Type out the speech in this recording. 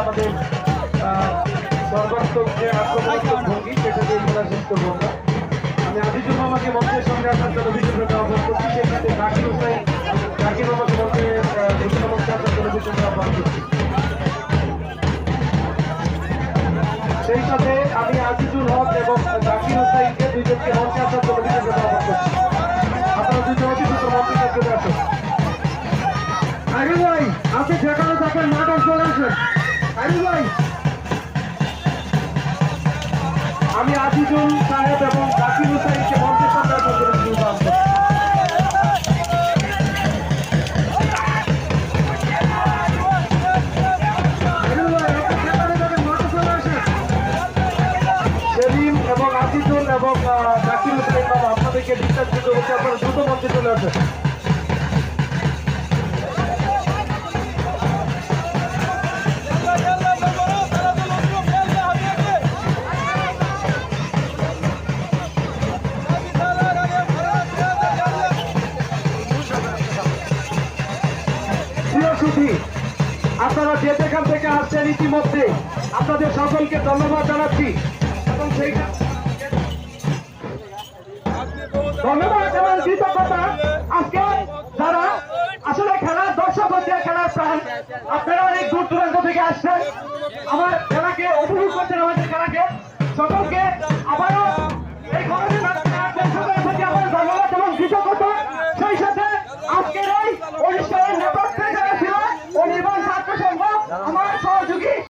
আমাদের সর্বাত্মক যে আক্রমণাত্মক ভঙ্গি সেটা দিয়ে খেলার চেষ্টা করবো আমরা। আমি আজিজুল মামাকে মঞ্চের সামনে আসার জন্য বিশেষভাবে আহ্বান করছি। সেই সাথে জাকির হোসেন জাকির মামাকে মঞ্চে মঞ্চে আসার জন্য বিশেষভাবে আহ্বান করছি। সেই সাথে আমি আজিজুল হক এবং জাকির হোসেনকে দুইজনকে মঞ্চে আসার জন্য বিশেষভাবে আহ্বান করছি। আপনারা দুজন অতি দ্রুত মঞ্চে চলে আসুন। আরে ভাই আপনি যেখানে থাকেন মাঠে চলে আসেন। আরে ভাই আমি আজিজুল সাহেব এবং জাকির হোসেনকে মঞ্চের সামনে আসার জন্য আহ্বান করছি। সেলিম এবং আজিজুল এবং জাকির হোসেন বাবা আপনাদেরকে ডিসচার্জ করতে হচ্ছে। আপনারা দ্রুত মঞ্চে চলে আসেন। আপনারা যে যেখান থেকে আসছেন ইতিমধ্যে আপনাদের সকলকে ধন্যবাদ জানাচ্ছি এবং ধন্যবাদ এবং কৃতজ্ঞতা আজকে যারা আসলে খেলার দর্শক হচ্ছে খেলার প্রাণ আপনারা অনেক দূর দূরান্ত থেকে আসছেন আমার খেলাকে উপভোগ করছেন আমাদের খেলাকে সকলকে